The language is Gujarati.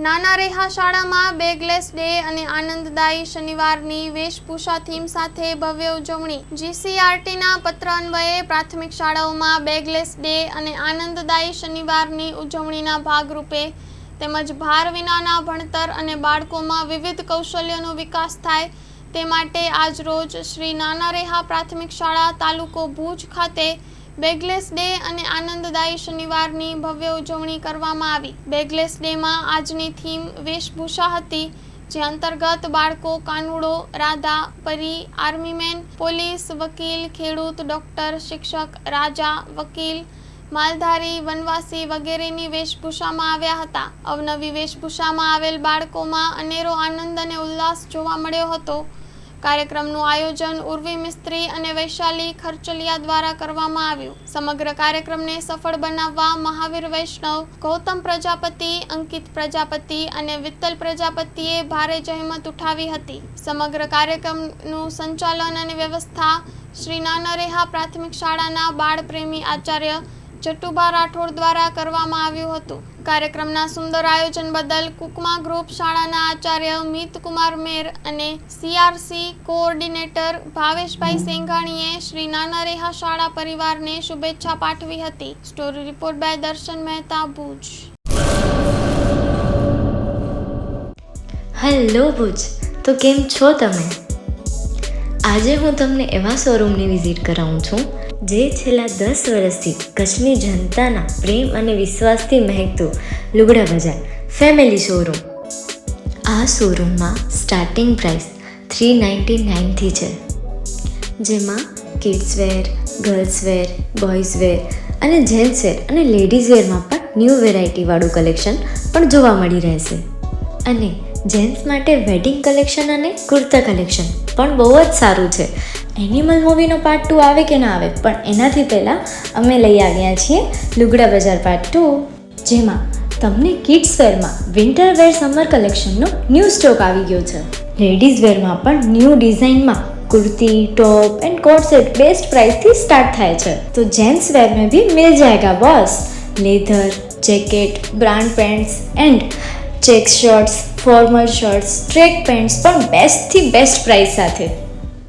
નાના રેહા શાળામાં બેગલેસ ડે અને આનંદદાયી શનિવારની વેશભૂષા થીમ સાથે ભવ્ય ઉજવણી। જીસીઆરટીના પત્ર અન્વયે પ્રાથમિક શાળાઓમાં બેગલેસ ડે અને આનંદદાયી શનિવારની ઉજવણીના ભાગરૂપે તેમજ ભાર વિનાના ભણતર અને બાળકોમાં વિવિધ કૌશલ્યોનો વિકાસ થાય તે માટે આજરોજ શ્રી નાના રેહા પ્રાથમિક શાળા તાલુકો ભુજ ખાતે બેગલેસ ડે અને આનંદદાયી શનિવારની ભવ્ય ઉજવણી કરવામાં આવી। બેગલેસ ડેમાં આજની થીમ વેશભૂષા હતી, જે અંતર્ગત બાળકો કાનુડો, રાધા, પરી, આર્મીમેન, પોલીસ, વકીલ, ખેડૂત, ડોક્ટર, શિક્ષક, રાજા, વકીલ, માલધારી, વનવાસી વગેરેની વેશભૂષામાં આવ્યા હતા। અવનવી વેશભૂષામાં આવેલ બાળકોમાં અનેરો આનંદ અને ઉલ્લાસ જોવા મળ્યો હતો। કાર્યક્રમનું આયોજન ઉર્વી મિસ્ત્રી અને વૈશાલી ખરચલિયા દ્વારા કરવામાં આવ્યું। સમગ્ર કાર્યક્રમને સફળ બનાવવા મહાવીર વૈષ્ણવ, ગૌતમ પ્રજાપતિ, અંકિત પ્રજાપતિ અને વિત્તલ પ્રજાપતિએ ભારે જહેમત ઉઠાવી હતી। સમગ્ર કાર્યક્રમનું સંચાલન અને વ્યવસ્થા શ્રી નાના રેહા પ્રાથમિક શાળાના બાળ પ્રેમી આચાર્ય જટુભા રાઠોડ દ્વારા કરવામાં આવ્યું હતું। કાર્યક્રમના સુંદર આયોજન બદલ કુકમા ગ્રુપ શાળાના આચાર્ય મિત કુમાર મેર અને સીઆરસી કોઓર્ડિનેટર ભાવેશભાઈ સેંઘાણીએ શ્રી નાના રેહા શાળા પરિવારને શુભેચ્છા પાઠવી હતી। સ્ટોરી રિપોર્ટ બાય દર્શન મહેતા, ભુજ। હેલો ભુજ, તો કેમ છો તમે? આજે હું તમને એવા શોરૂમની વિઝિટ કરાવું છું જે છેલ્લા 10 વર્ષથી કચ્છની જનતાના પ્રેમ અને વિશ્વાસથી મહેકતું લુગડા બજાર ફેમિલી શોરૂમ। આ શોરૂમમાં સ્ટાર્ટિંગ પ્રાઇસ 399થી છે, જેમાં kids wear, girls wear, boys wear અને જેન્ટ્સ વેર અને લેડીઝ વેરમાં પણ ન્યૂ વેરાયટીવાળું કલેક્શન પણ જોવા મળી રહેશે। અને જેન્ટ્સ માટે વેડિંગ કલેક્શન અને કુર્તા કલેક્શન પણ બહુ જ સારું છે। એનિમલ મૂવીનો પાર્ટ 2 આવે કે ના આવે, પણ એનાથી પહેલાં અમે લઈ આવ્યા છીએ લુગડા બજાર પાર્ટ 2, જેમાં તમને કિડ્સ વેરમાં વિન્ટર વેર સમર કલેક્શનનો ન્યૂ સ્ટોક આવી ગયો છે। લેડીઝ વેરમાં પણ ન્યૂ ડિઝાઇનમાં kurti, top and coat set best price थी स्टार्ट थाय छे। तो जेंट्स वेर में भी मिल जाएगा boss. Leather, jacket, brand pants and check shirts, formal shirts, track pants पर बेस्ट थी बेस्ट प्राइस साथे।